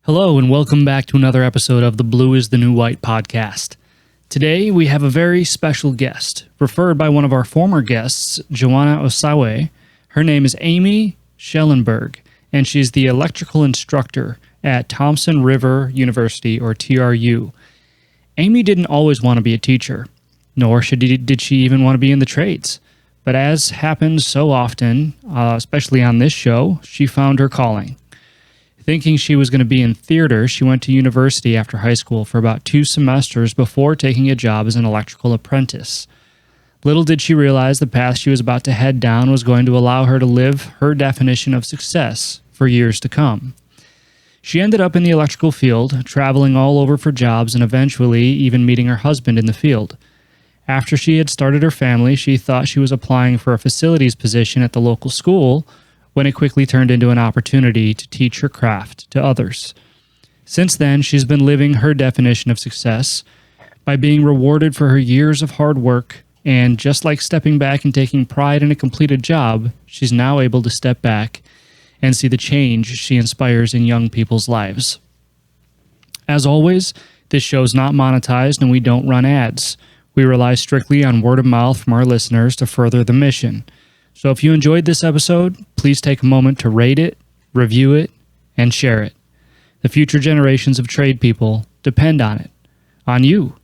Hello and welcome back to another episode of the Blue is the New White podcast. Today we have a very special guest, referred by one of our former guests, Joanna Osawe. Her name is Amie Schellenberg, and she's the electrical instructor at Thompson River University, or TRU. Amie didn't always want to be a teacher, nor did she even want to be in the trades. But as happens so often, especially on this show, she found her calling. Thinking she was going to be in theater, she went to university after high school for about 2 semesters before taking a job as an electrical apprentice. Little did she realize the path she was about to head down was going to allow her to live her definition of success for years to come. She ended up in the electrical field, traveling all over for jobs and eventually even meeting her husband in the field. After she had started her family, she thought she was applying for a facilities position at the local school, when it quickly turned into an opportunity to teach her craft to others. Since then, she's been living her definition of success by being rewarded for her years of hard work, and just like stepping back and taking pride in a completed job, she's now able to step back and see the change she inspires in young people's lives. As always, this show's not monetized and we don't run ads. We rely strictly on word of mouth from our listeners to further the mission. So if you enjoyed this episode, please take a moment to rate it, review it, and share it. The future generations of trade people depend on it, on you.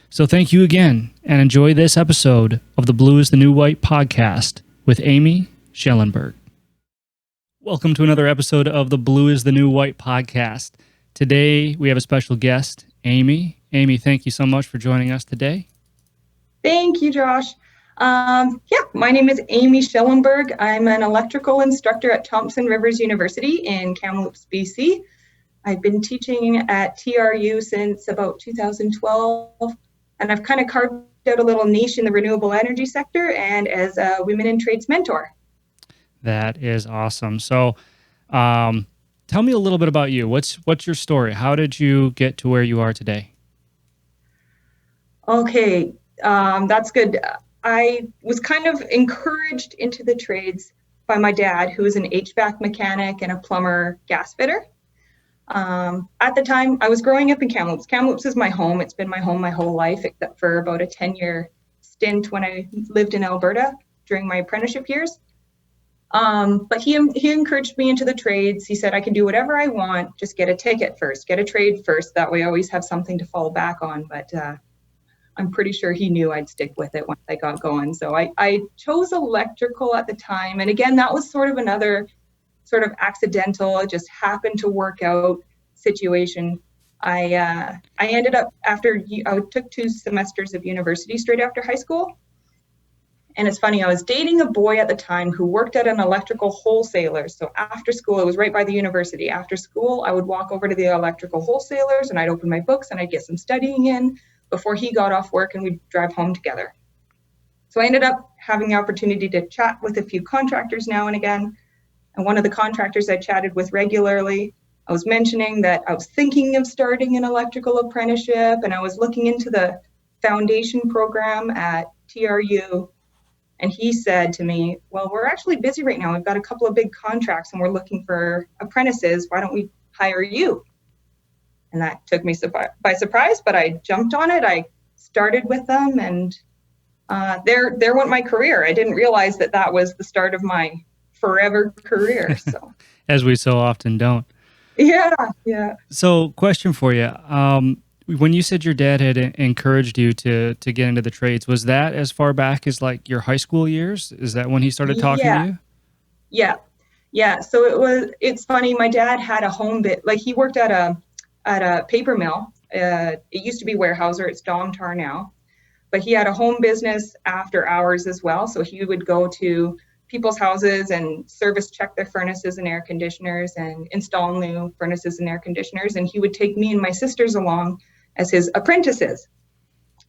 So thank you again, and enjoy this episode of the Blue is the New White podcast with Amie Schellenberg. Welcome to another episode of the Blue is the New White podcast. Today we have a special guest, Amie. Amie, thank you so much for joining us today. Thank you, Josh. My name is Amie Schellenberg. I'm an electrical instructor at Thompson River University in Kamloops, BC. I've been teaching at TRU since about 2012, and I've kind of carved out a little niche in the renewable energy sector and as a women in trades mentor. That is awesome. So tell me a little bit about you. What's your story? How did you get to where you are today? Okay, that's good. I was kind of encouraged into the trades by my dad, who was an HVAC mechanic and a plumber gas fitter. At the time, I was growing up in Kamloops. Kamloops is my home. It's been my home my whole life, except for about a 10-year stint when I lived in Alberta during my apprenticeship years. But he encouraged me into the trades. He said I can do whatever I want, just get a ticket first, get a trade first. That way I always have something to fall back on. But I'm pretty sure he knew I'd stick with it once I got going. So I chose electrical at the time. And again, that was sort of another sort of accidental, it just happened to work out situation. I ended up I took 2 semesters of university straight after high school. And it's funny, I was dating a boy at the time who worked at an electrical wholesaler. So after school, it was right by the university. After school, I would walk over to the electrical wholesalers and I'd open my books and I'd get some studying in before he got off work, and we'd drive home together. So I ended up having the opportunity to chat with a few contractors now and again. And one of the contractors I chatted with regularly, I was mentioning that I was thinking of starting an electrical apprenticeship, and I was looking into the foundation program at TRU. And he said to me, well, we're actually busy right now. We've got a couple of big contracts and we're looking for apprentices. Why don't we hire you? And that took me by surprise, but I jumped on it. I started with them, and there went my career. I didn't realize that was the start of my forever career. So, as we so often don't. Yeah. So, question for you: when you said your dad had encouraged you to get into the trades, was that as far back as like your high school years? Is that when he started talking to you? Yeah. So it's funny. My dad had a home like he worked at a paper mill. It used to be Weyerhaeuser. It's Domtar now. But he had a home business after hours as well. So he would go to people's houses and service check their furnaces and air conditioners and install new furnaces and air conditioners. And he would take me and my sisters along as his apprentices.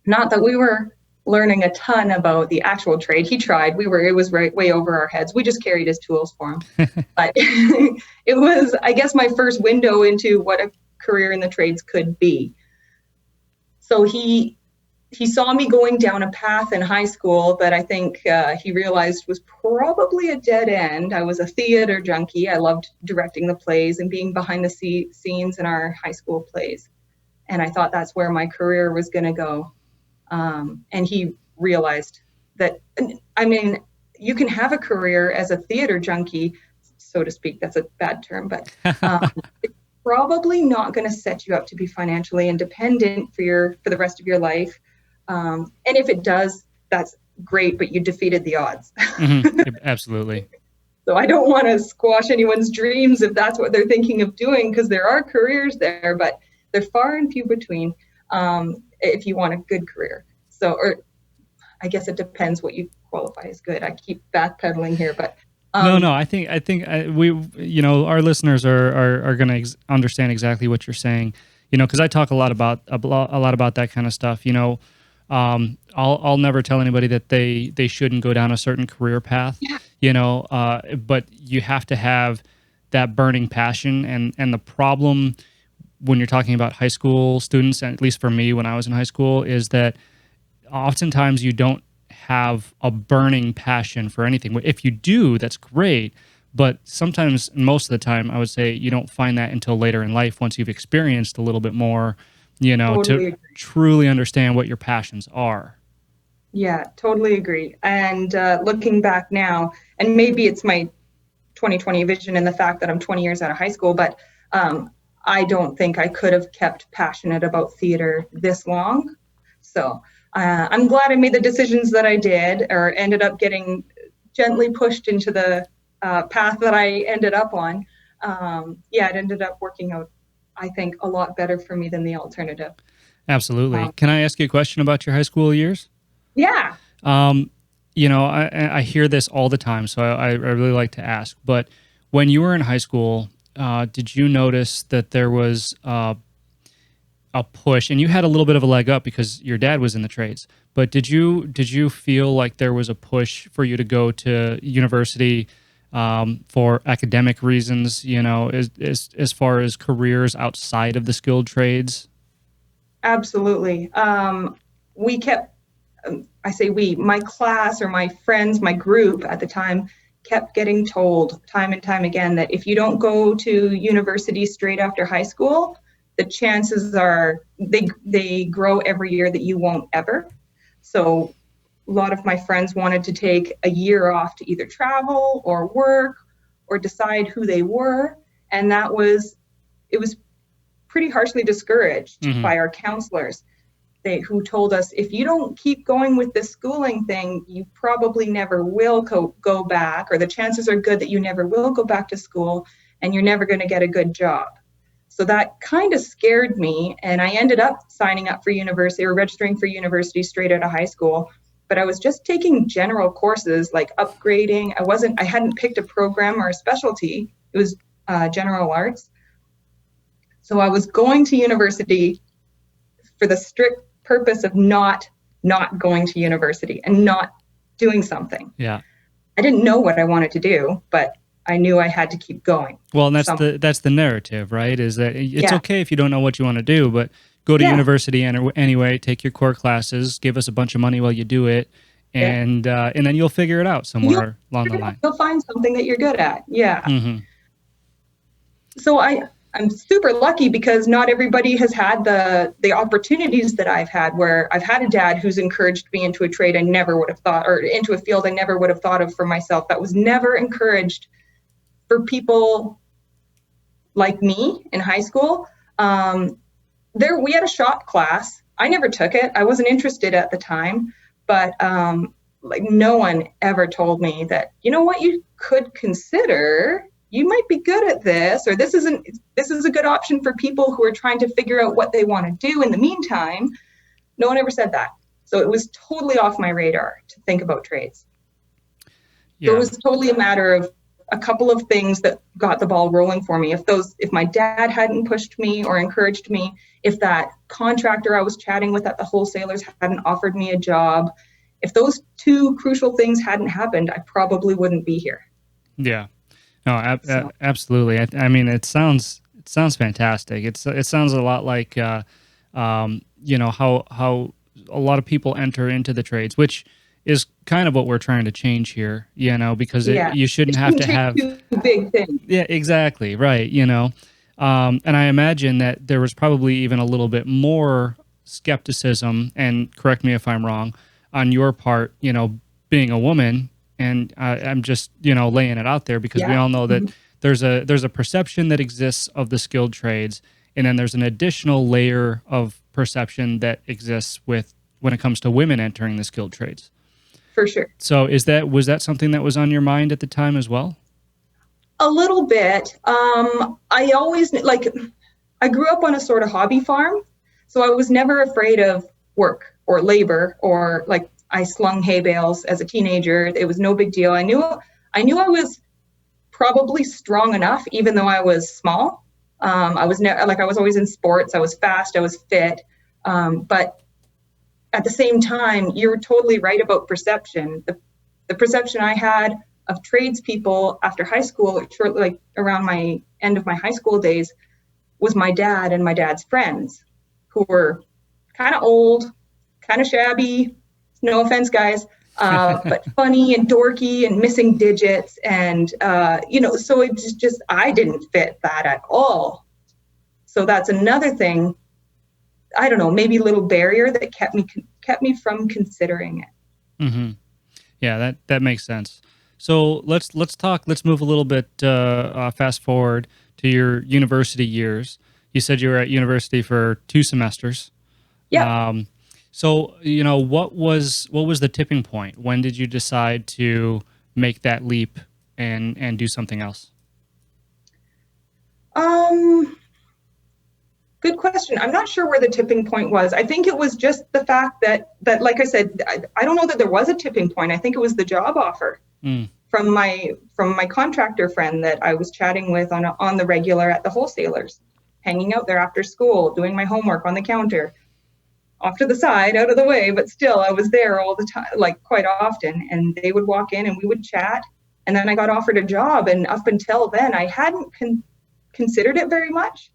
Not that we were learning a ton about the actual trade. He tried. It was way over our heads. We just carried his tools for him. But it was, I guess, my first window into what a career in the trades could be. So he he saw me going down a path in high school that I think he realized was probably a dead end. I was a theater junkie. I loved directing the plays and being behind the scenes in our high school plays. And I thought that's where my career was going to go. And he realized that, I mean, you can have a career as a theater junkie, so to speak. That's a bad term, but it's probably not going to set you up to be financially independent for the rest of your life. And if it does, that's great, but you defeated the odds. Mm-hmm. Absolutely. So I don't want to squash anyone's dreams if that's what they're thinking of doing, because there are careers there, but they're far and few between if you want a good career. So, or I guess it depends what you qualify as good. I keep backpedaling here, but no. I think we, our listeners are going to understand exactly what you're saying. Because I talk a lot about that kind of stuff. I'll never tell anybody that they shouldn't go down a certain career path. Yeah. But you have to have that burning passion, and the problem when you're talking about high school students, and at least for me when I was in high school, is that oftentimes you don't have a burning passion for anything. If you do, that's great. But sometimes, most of the time, I would say you don't find that until later in life, once you've experienced a little bit more, totally to agree. Truly understand what your passions are. Yeah, totally agree. And looking back now, and maybe it's my 2020 vision and the fact that I'm 20 years out of high school, but I don't think I could have kept passionate about theater this long. So I'm glad I made the decisions that I did, or ended up getting gently pushed into the path that I ended up on. It ended up working out, I think, a lot better for me than the alternative. Absolutely. Can I ask you a question about your high school years? Yeah. I hear this all the time, so I really like to ask. But when you were in high school, did you notice that there was a push, and you had a little bit of a leg up because your dad was in the trades, but did you feel like there was a push for you to go to university for academic reasons, as far as careers outside of the skilled trades? Absolutely. We kept, I say we, my class or my friends, my group at the time kept getting told time and time again that if you don't go to university straight after high school, the chances are they grow every year that you won't ever. So a lot of my friends wanted to take a year off to either travel or work or decide who they were. And it was pretty harshly discouraged by our counselors, who told us, if you don't keep going with this schooling thing, you probably never will go back, or the chances are good that you never will go back to school, and you're never going to get a good job. So that kind of scared me, and I ended up signing up for university or registering for university straight out of high school. But I was just taking general courses like upgrading. I hadn't picked a program or a specialty. It was general arts. So I was going to university for the strict purpose of not going to university and not doing something. Yeah. I didn't know what I wanted to do, but I knew I had to keep going. Well, and that's the narrative, right? Is that it's okay if you don't know what you want to do, but go to university anyway, take your core classes, give us a bunch of money while you do it, and then you'll figure it out somewhere along the line. You'll find something that you're good at. Yeah. Mm-hmm. So I'm super lucky because not everybody has had the opportunities that I've had, where I've had a dad who's encouraged me into a trade I never would have thought, or into a field I never would have thought of for myself. That was never encouraged for people like me in high school. We had a shop class. I never took it. I wasn't interested at the time, but no one ever told me that, you know what, you could consider, you might be good at this, or this is a good option for people who are trying to figure out what they want to do in the meantime. No one ever said that. So it was totally off my radar to think about trades. Yeah. So it was totally a matter of a couple of things that got the ball rolling for me. If my dad hadn't pushed me or encouraged me, if that contractor I was chatting with at the wholesalers hadn't offered me a job, if those two crucial things hadn't happened, I probably wouldn't be here. Yeah. No, absolutely. I mean, it sounds fantastic. It sounds a lot like, how a lot of people enter into the trades, which is kind of what we're trying to change here, because you shouldn't have to have two big things. Yeah, exactly. Right. And I imagine that there was probably even a little bit more skepticism, and correct me if I'm wrong, on your part, being a woman. And I'm just, laying it out there because we all know that there's a perception that exists of the skilled trades. And then there's an additional layer of perception that exists when it comes to women entering the skilled trades. For sure. So was that something that was on your mind at the time as well? A little bit. I always I grew up on a sort of hobby farm, so I was never afraid of work or labor, or I slung hay bales as a teenager. It was no big deal. I knew I was probably strong enough, even though I was small. I was I was always in sports. I was fast. I was fit. But at the same time, you're totally right about perception. The perception I had of tradespeople after high school, shortly around my end of my high school days, was my dad and my dad's friends, who were kind of old, kind of shabby. No offense, guys, but funny and dorky and missing digits, and so it's just I didn't fit that at all. So that's another thing. I don't know, maybe a little barrier that kept me from considering it. Mm-hmm. Yeah, that makes sense. So let's move a little bit fast forward to your university years. You said you were at university for 2 semesters. Yeah. So what was the tipping point? When did you decide to make that leap and do something else? Good question. I'm not sure where the tipping point was. I think it was just the fact that like I said, I don't know that there was a tipping point. I think it was the job offer from my contractor friend that I was chatting with on the regular at the wholesalers, hanging out there after school, doing my homework on the counter, off to the side, out of the way, but still I was there all the time, quite often. And they would walk in and we would chat. And then I got offered a job. And up until then, I hadn't considered it very much.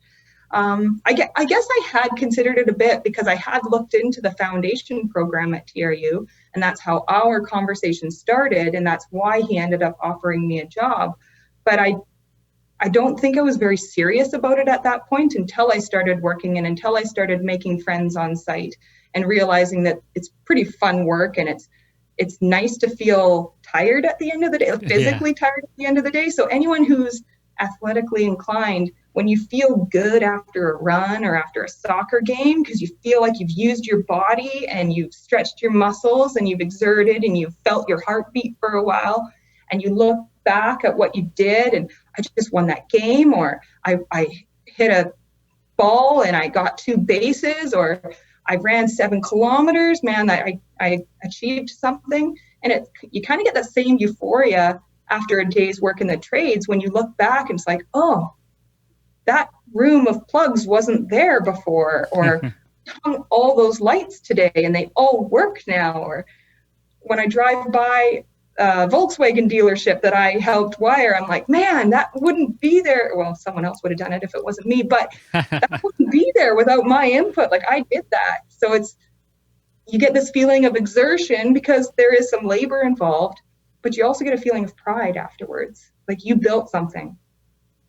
I guess I had considered it a bit because I had looked into the foundation program at TRU, and that's how our conversation started, and that's why he ended up offering me a job. But I don't think I was very serious about it at that point until I started working and until I started making friends on site and realizing that it's pretty fun work, and it's nice to feel tired at the end of the day, physically tired at the end of the day. So anyone who's athletically inclined, when you feel good after a run or after a soccer game, because you feel like you've used your body and you've stretched your muscles and you've exerted and you've felt your heartbeat for a while, and you look back at what you did and I just won that game, or I hit a ball and I got 2 bases, or I ran 7 kilometers, man, I achieved something. And you kind of get that same euphoria after a day's work in the trades when you look back and it's like, oh, that room of plugs wasn't there before, or hung all those lights today and they all work now. Or when I drive by a Volkswagen dealership that I helped wire, I'm like, man, that wouldn't be there. Well, someone else would have done it if it wasn't me, but that wouldn't be there without my input. I did that. So you get this feeling of exertion because there is some labor involved, but you also get a feeling of pride afterwards. You built something.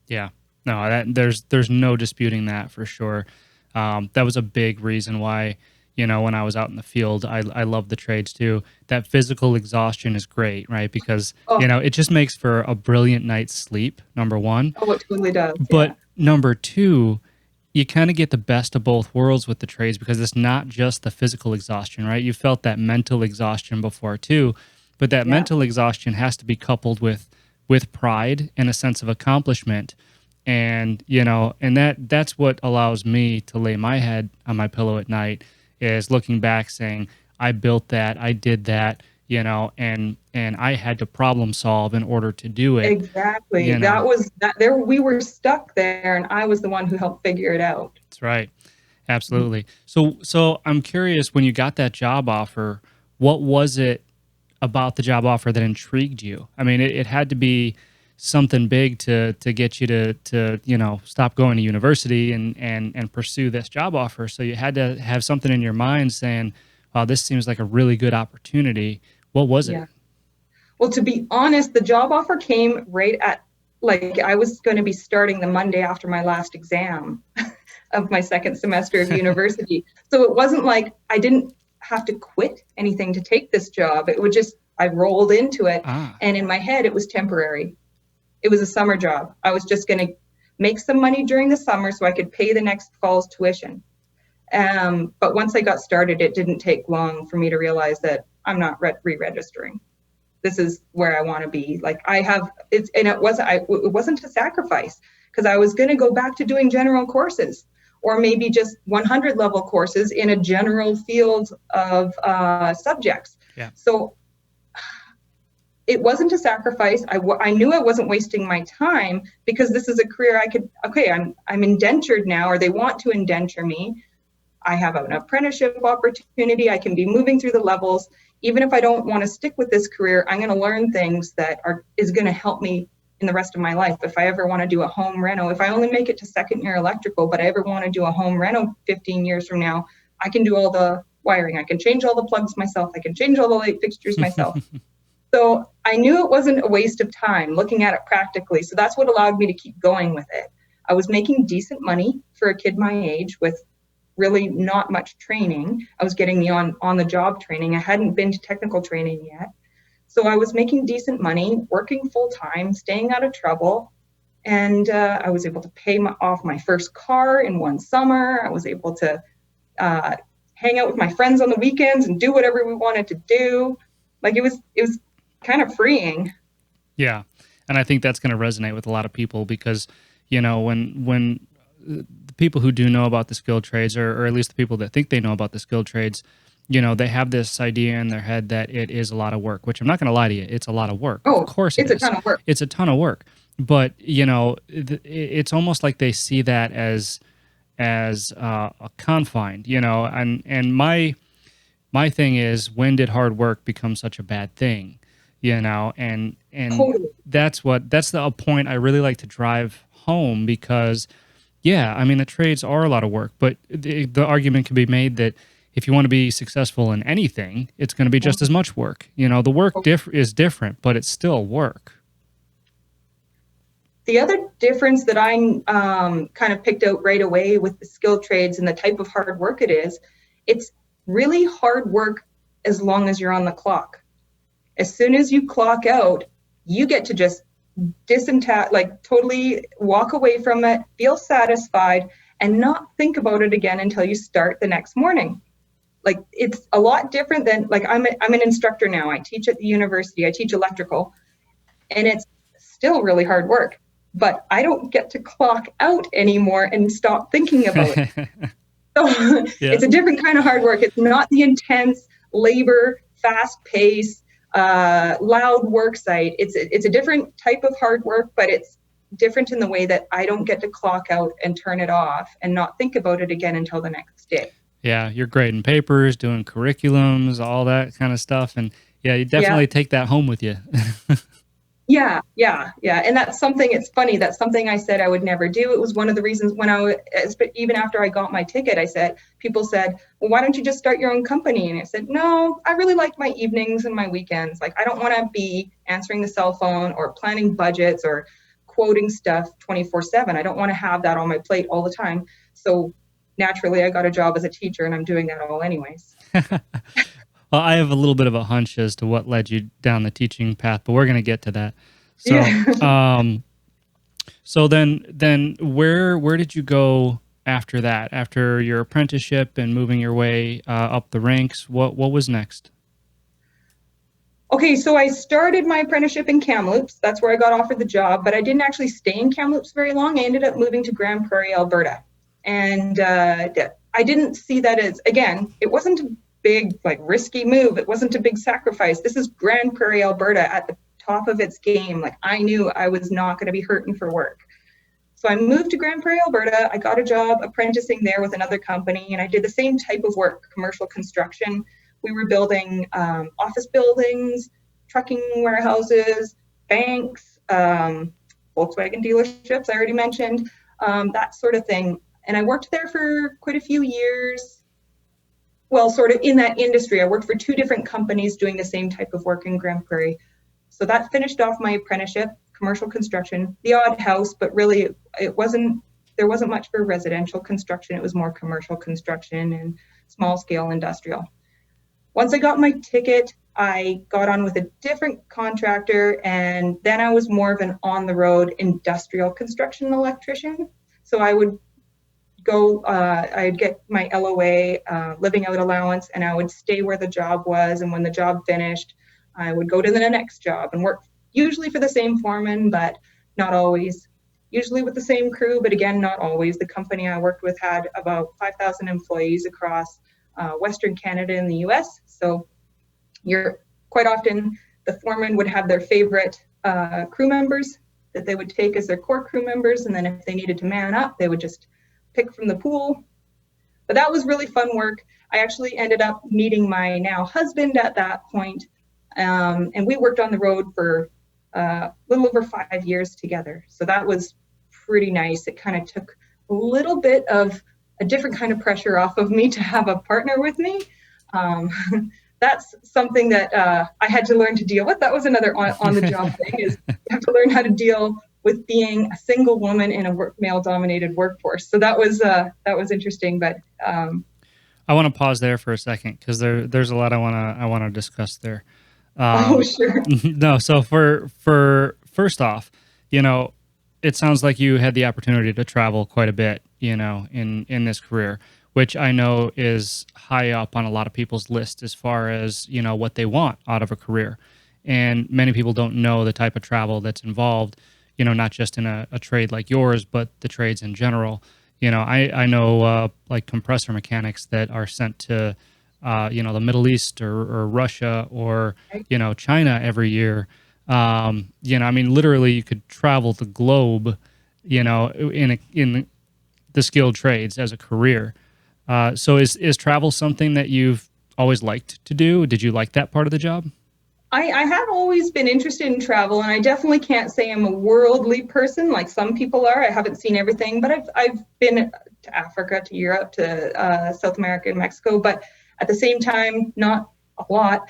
Yeah. No, there's no disputing that for sure. That was a big reason why, when I was out in the field, I love the trades too. That physical exhaustion is great, right? Because, it just makes for a brilliant night's sleep, number one. Oh, it totally does. But number two, you kind of get the best of both worlds with the trades because it's not just the physical exhaustion, right? You felt that mental exhaustion before too, but that mental exhaustion has to be coupled with pride and a sense of accomplishment. And, and that's what allows me to lay my head on my pillow at night, is looking back saying, I built that, I did that, and I had to problem solve in order to do it. Exactly. That was that there. We were stuck there and I was the one who helped figure it out. That's right. Absolutely. So I'm curious, when you got that job offer, what was it about the job offer that intrigued you? I mean, it had to be something big to get you to stop going to university and pursue this job offer. So you had to have something in your mind saying, wow, this seems like a really good opportunity. What was it? Well, to be honest, the job offer came right at, like, I was going to be starting the Monday after my last exam of my second semester of university. So it wasn't like I didn't have to quit anything to take this job. It would just, I rolled into it. And in my head, it was temporary. It was a summer job. I was just going to make some money during the summer so I could pay the next fall's tuition. But once I got started, it didn't take long for me to realize that I'm not re-registering. This is where I want to be. Like, I have, it wasn't a sacrifice, because I was going to go back to doing general courses, or maybe just 100 level courses in a general field of subjects. Yeah. So it wasn't a sacrifice. I knew I wasn't wasting my time, because this is a career I could, okay, I'm indentured now, or they want to indenture me. I have an apprenticeship opportunity. I can be moving through the levels. Even if I don't want to stick with this career, I'm going to learn things that is going to help me in the rest of my life. If I ever want to do a home reno, if I only make it to second year electrical, but I ever want to do a home reno 15 years from now, I can do all the wiring. I can change all the plugs myself. I can change all the light fixtures myself. So I knew it wasn't a waste of time looking at it practically. So that's what allowed me to keep going with it. I was making decent money for a kid my age with really not much training. I was getting the on the job training. I hadn't been to technical training yet. So I was making decent money, working full time, staying out of trouble. And I was able to pay off my first car in one summer. I was able to hang out with my friends on the weekends and do whatever we wanted to do. Like, it was kind of freeing. Yeah. And I think that's going to resonate with a lot of people, because, you know, when the people who do know about the skilled trades, or at least the people that think they know about the skilled trades, you know, they have this idea in their head that it is a lot of work, which I'm not going to lie to you. It's a lot of work. Oh, of course it's a ton of work. It's a ton of work. But, you know, it's almost like they see that as a confined, you know, and my thing is, when did hard work become such a bad thing? You know, and Totally. that's the point I really like to drive home, because, yeah, I mean, the trades are a lot of work, but the argument can be made that if you want to be successful in anything, it's going to be just as much work. You know, the work is different, but it's still work. The other difference that I kind of picked out right away with the skilled trades and the type of hard work it is, it's really hard work as long as you're on the clock. As soon as you clock out, you get to just totally walk away from it, feel satisfied, and not think about it again until you start the next morning. Like, it's a lot different than, like, I'm an instructor now. I teach at the university. I teach electrical, and it's still really hard work, but I don't get to clock out anymore and stop thinking about it. So It's a different kind of hard work. It's not the intense labor, fast pace, loud work site. It's a different type of hard work, but it's different in the way that I don't get to clock out and turn it off and not think about it again until the next day. Yeah, you're grading papers, doing curriculums, all that kind of stuff. And yeah, you definitely take that home with you. Yeah. And that's something, it's funny, that's something I said I would never do. It was one of the reasons when even after I got my ticket, people said, well, why don't you just start your own company? And I said, no, I really like my evenings and my weekends. Like, I don't want to be answering the cell phone or planning budgets or quoting stuff 24/7. I don't want to have that on my plate all the time. So naturally, I got a job as a teacher, and I'm doing that all anyways. Well, I have a little bit of a hunch as to what led you down the teaching path, but we're going to get to that. So, so then where did you go after that? After your apprenticeship and moving your way up the ranks, what was next? Okay, so I started my apprenticeship in Kamloops. That's where I got offered the job, but I didn't actually stay in Kamloops very long. I ended up moving to Grand Prairie, Alberta. And I didn't see that as, again, it wasn't a big, risky move. It wasn't a big sacrifice. This is Grand Prairie, Alberta at the top of its game. Like, I knew I was not going to be hurting for work. So I moved to Grand Prairie, Alberta. I got a job apprenticing there with another company, and I did the same type of work, commercial construction. We were building office buildings, trucking warehouses, banks, Volkswagen dealerships, I already mentioned, that sort of thing. And I worked there for quite a few years. well, sort of in that industry. I worked for 2 different companies doing the same type of work in Grand Prairie. So that finished off my apprenticeship, commercial construction, the odd house, but really there wasn't much for residential construction. It was more commercial construction and small scale industrial. Once I got my ticket, I got on with a different contractor, and then I was more of an on-the-road industrial construction electrician. So I would go, I'd get my LOA, living out allowance, and I would stay where the job was. And when the job finished, I would go to the next job and work usually for the same foreman, but not always. Usually with the same crew, but again, not always. The company I worked with had about 5,000 employees across Western Canada and the US. So quite often the foreman would have their favorite crew members that they would take as their core crew members. And then if they needed to man up, they would just pick from the pool. But that was really fun work. I actually ended up meeting my now husband at that point. And we worked on the road for a little over 5 years together. So that was pretty nice. It kind of took a little bit of a different kind of pressure off of me to have a partner with me. That's something that I had to learn to deal with. That was another on-the-job thing, is you have to learn how to deal with being a single woman in a male-dominated workforce. So that was interesting. But I want to pause there for a second, because there's a lot I want to discuss there. Oh, sure. No, so for first off, it sounds like you had the opportunity to travel quite a bit, in this career, which I know is high up on a lot of people's list as far as, what they want out of a career. And many people don't know the type of travel that's involved, not just in a trade like yours, but the trades in general. I know like compressor mechanics that are sent to, the Middle East or Russia or, China every year. Literally you could travel the globe, in the skilled trades as a career. So is travel something that you've always liked to do? Did you like that part of the job? I have always been interested in travel, and I definitely can't say I'm a worldly person like some people are. I haven't seen everything, but I've been to Africa, to Europe, to South America and Mexico, but at the same time, not a lot.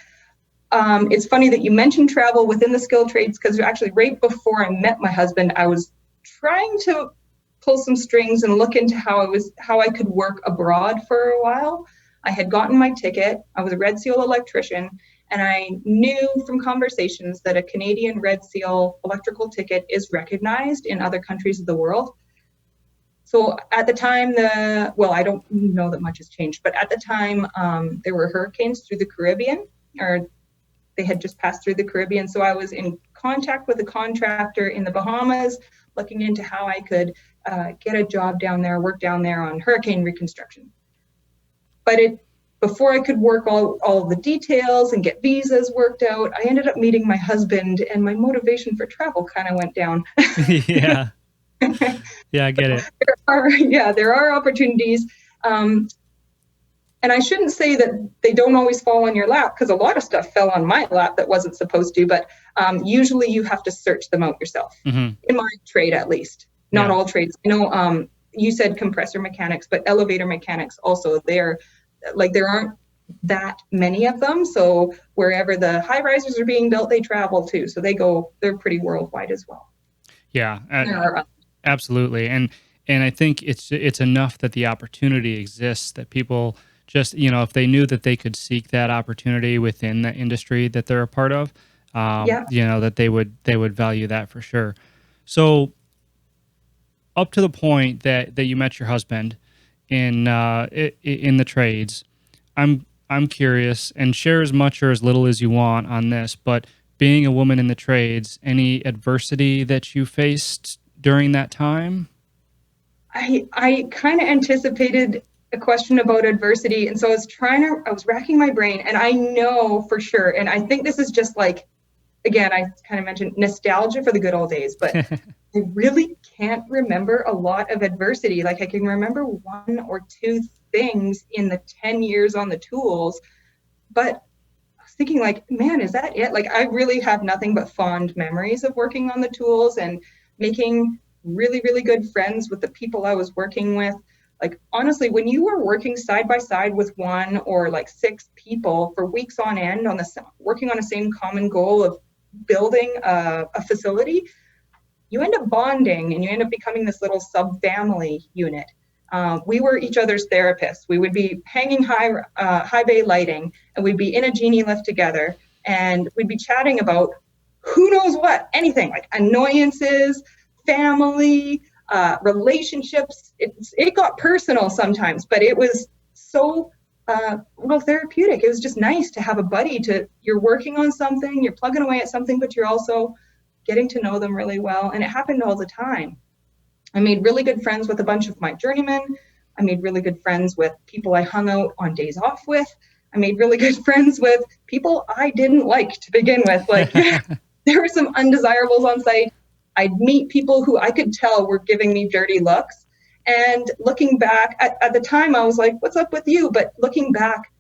It's funny that you mentioned travel within the skilled trades, because actually right before I met my husband, I was trying to pull some strings and look into how I could work abroad for a while. I had gotten my ticket. I was a Red Seal electrician, and I knew from conversations that a Canadian Red Seal electrical ticket is recognized in other countries of the world. So at the time, I don't know that much has changed, but at the time there were hurricanes through the Caribbean, or they had just passed through the Caribbean. So I was in contact with a contractor in the Bahamas, looking into how I could get a job down there, work down there on hurricane reconstruction. But before I could work all the details and get visas worked out, I ended up meeting my husband, and my motivation for travel kind of went down. Yeah. Yeah, I get it. There are opportunities. And I shouldn't say that they don't always fall on your lap, because a lot of stuff fell on my lap that wasn't supposed to, but usually you have to search them out yourself, in my trade at least. Not all trades. You said compressor mechanics, but elevator mechanics also, there aren't that many of them. So wherever the high rises are being built, they travel too. So they're pretty worldwide as well. Yeah, absolutely. And I think it's enough that the opportunity exists, that people just, if they knew that they could seek that opportunity within the industry that they're a part of, that they would value that for sure. So up to the point that you met your husband in the trades, I'm curious, and share as much or as little as you want on this, but being a woman in the trades, any adversity that you faced during that time? I kind of anticipated a question about adversity, and so I was racking my brain, and I know for sure, and I think this is just like, again, I kind of mentioned nostalgia for the good old days, but I really can't remember a lot of adversity. Like, I can remember 1 or 2 things in the 10 years on the tools, but I was thinking, like, man, is that it? Like, I really have nothing but fond memories of working on the tools and making really, really good friends with the people I was working with. Like, honestly, when you were working side by side with one or like 6 people for weeks on end working on the same common goal of building a facility, you end up bonding and you end up becoming this little sub-family unit. We were each other's therapists. We would be hanging high bay lighting, and we'd be in a genie lift together, and we'd be chatting about who knows what, anything, like annoyances, family, relationships. It got personal sometimes, but it was so therapeutic. It was just nice to have a buddy you're working on something, you're plugging away at something, but you're also getting to know them really well. And it happened all the time. I made really good friends with a bunch of my journeymen. I made really good friends with people I hung out on days off with. I made really good friends with people I didn't like to begin with. Like, there were some undesirables on site. I'd meet people who I could tell were giving me dirty looks. And looking back, at the time, I was like, what's up with you? But looking back,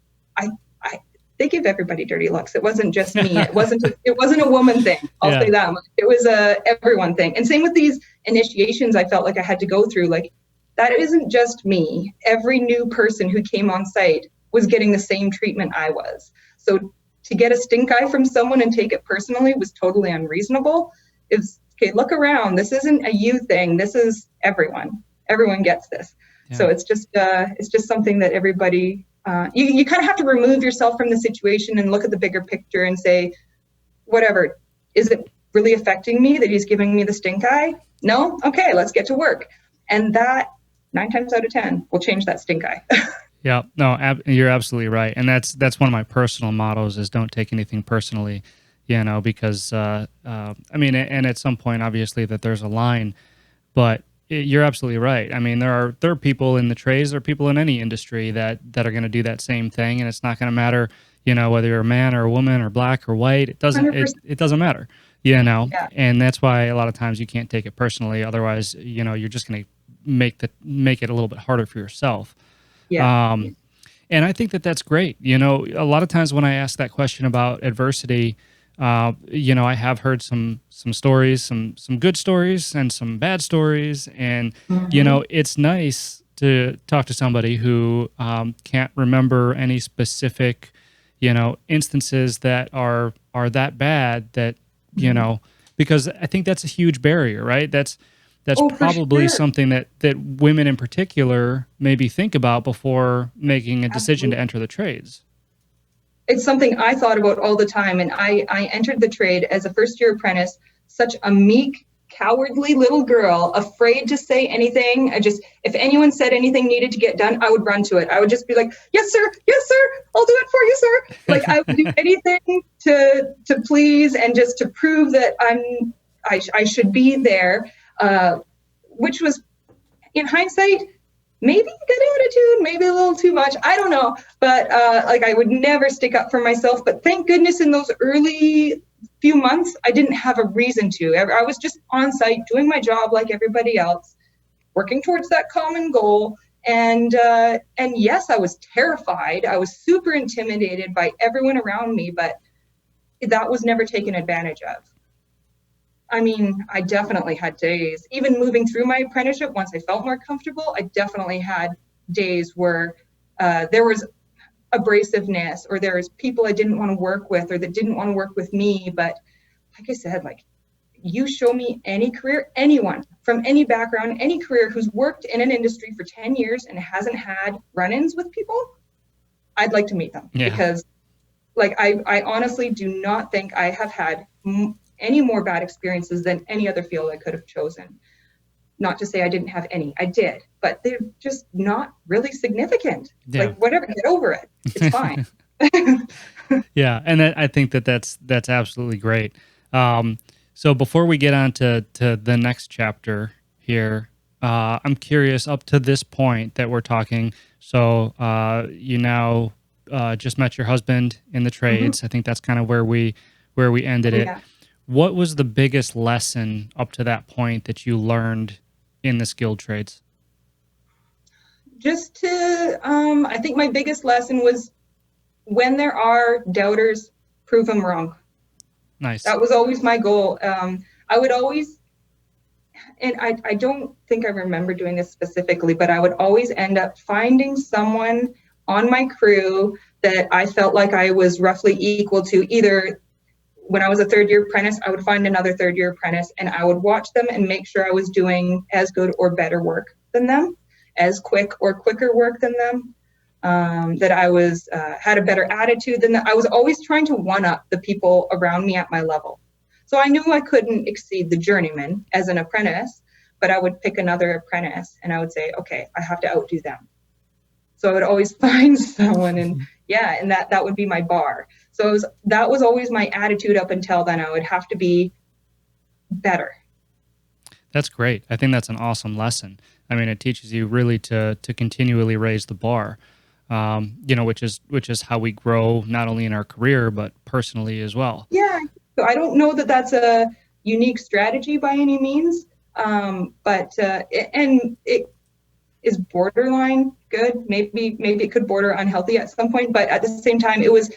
they give everybody dirty looks. It wasn't just me. It wasn't a woman thing. I'll say that much. It was a everyone thing. And same with these initiations I felt like I had to go through. Like, that isn't just me. Every new person who came on site was getting the same treatment I was. So to get a stink eye from someone and take it personally was totally unreasonable. It's, okay, look around. This isn't a you thing. This is everyone. Everyone gets this. Yeah. So it's just something that everybody, you kind of have to remove yourself from the situation and look at the bigger picture and say, whatever, is it really affecting me that he's giving me the stink eye? No? Okay, let's get to work. And that 9 times out of 10 will change that stink eye. Yeah, no, you're absolutely right. And that's one of my personal mottos is don't take anything personally, because, I mean, and at some point, obviously, that there's a line, but you're absolutely right. I mean, there are people in the trades, there are people in any industry that are going to do that same thing, and it's not going to matter, whether you're a man or a woman or black or white. It doesn't matter, Yeah. And that's why a lot of times you can't take it personally. Otherwise, you're just going to make it a little bit harder for yourself. Yeah. And I think that's great. A lot of times when I ask that question about adversity, I have heard some stories, some good stories and some bad stories. And, it's nice to talk to somebody who can't remember any specific, instances that are that bad that, because I think that's a huge barrier, right? That's probably something that women in particular maybe think about before making a decision to enter the trades. It's something I thought about all the time. And I entered the trade as a first-year apprentice, such a meek, cowardly little girl, afraid to say anything. If anyone said anything needed to get done, I would run to it. I would just be like, yes, sir, I'll do it for you, sir. Like, I would do anything to please and just to prove that I should be there. Which was, in hindsight, maybe a good attitude, maybe a little too much. I don't know. But I would never stick up for myself. But thank goodness in those early few months, I didn't have a reason to. I was just on site doing my job like everybody else, working towards that common goal. And yes, I was terrified. I was super intimidated by everyone around me, but that was never taken advantage of. I mean, I definitely had days, even moving through my apprenticeship, once I felt more comfortable, I definitely had days where there was abrasiveness, or there was people I didn't want to work with, or that didn't want to work with me. But like I said, you show me any career, anyone from any background, any career who's worked in an industry for 10 years and hasn't had run-ins with people, I'd like to meet them. Yeah. Because I honestly do not think I have had any more bad experiences than any other field I could have chosen. Not to say I didn't have any, I did, but they're just not really significant. Yeah. Whatever, get over it. It's fine. Yeah, and I think that's absolutely great. So before we get on to the next chapter here, I'm curious, up to this point that we're talking, so you now just met your husband in the trades. Mm-hmm. I think that's kind of where we ended it. Yeah. What was the biggest lesson up to that point that you learned in the skilled trades? Just to, I think my biggest lesson was, when there are doubters, prove them wrong. Nice. That was always my goal. I would always, and I don't think I remember doing this specifically, but I would always end up finding someone on my crew that I felt like I was roughly equal to. Either when I was a third year apprentice, I would find another third year apprentice, and I would watch them and make sure I was doing as good or better work than them, as quick or quicker work than them, that I was had a better attitude than them. I was always trying to one up the people around me at my level. So I knew I couldn't exceed the journeyman as an apprentice, but I would pick another apprentice and I would say, okay, I have to outdo them. So I would always find someone, and that would be my bar. So that was always my attitude up until then. I would have to be better. That's great. I think that's an awesome lesson. I mean, it teaches you really to continually raise the bar, which is how we grow not only in our career, but personally as well. Yeah. So I don't know that that's a unique strategy by any means, but it is borderline good. Maybe it could border unhealthy at some point, but at the same time, it was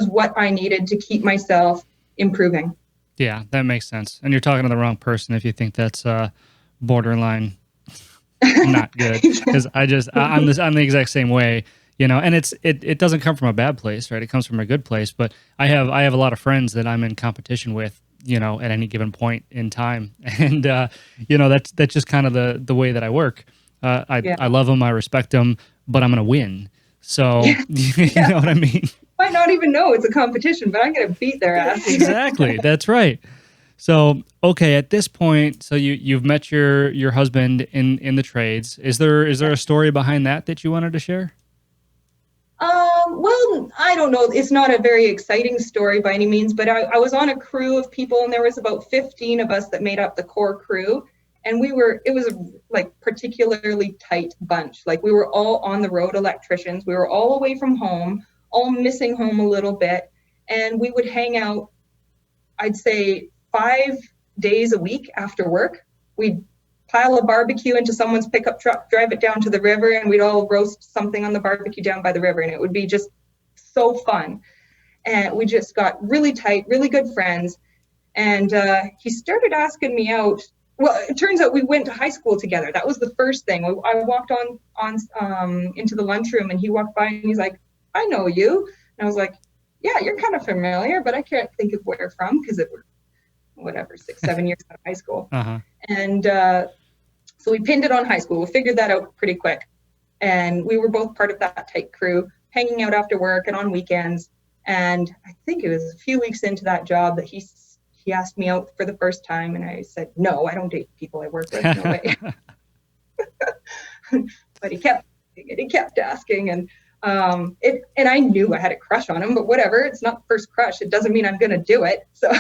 what I needed to keep myself improving. Yeah, that makes sense. And you're talking to the wrong person if you think that's borderline not good, because I'm the exact same way. And it doesn't come from a bad place, right? It comes from a good place. But I have a lot of friends that I'm in competition with, at any given point in time, and that's just kind of the way that I work. I love them, I respect them, but I'm gonna win. So you know what I mean? Might not even know it's a competition, but I'm gonna beat their ass. Exactly, that's right. So okay, at this point, so you've met your husband in the trades. Is there a story behind that you wanted to share? Well, I don't know. It's not a very exciting story by any means, but I was on a crew of people, and there was about 15 of us that made up the core crew. And it was like particularly tight bunch. Like we were all on the road electricians. We were all away from home, all missing home a little bit. And we would hang out, I'd say 5 days a week after work. We'd pile a barbecue into someone's pickup truck, drive it down to the river, and we'd all roast something on the barbecue down by the river. And it would be just so fun. And we just got really tight, really good friends. And he started asking me out. Well, it turns out we went to high school together. That was the first thing. I walked on into the lunchroom, and he walked by and he's like, "I know you." And I was like, "Yeah, you're kind of familiar, but I can't think of where from because it were whatever 6-7 years out of high school." Uh-huh. And so we pinned it on high school. We figured that out pretty quick, and we were both part of that tight crew, hanging out after work and on weekends. And I think it was a few weeks into that job that he asked me out for the first time, and I said, "No, I don't date people I work with, no way." But he kept asking, and I knew I had a crush on him, but whatever, it's not first crush. It doesn't mean I'm going to do it. So,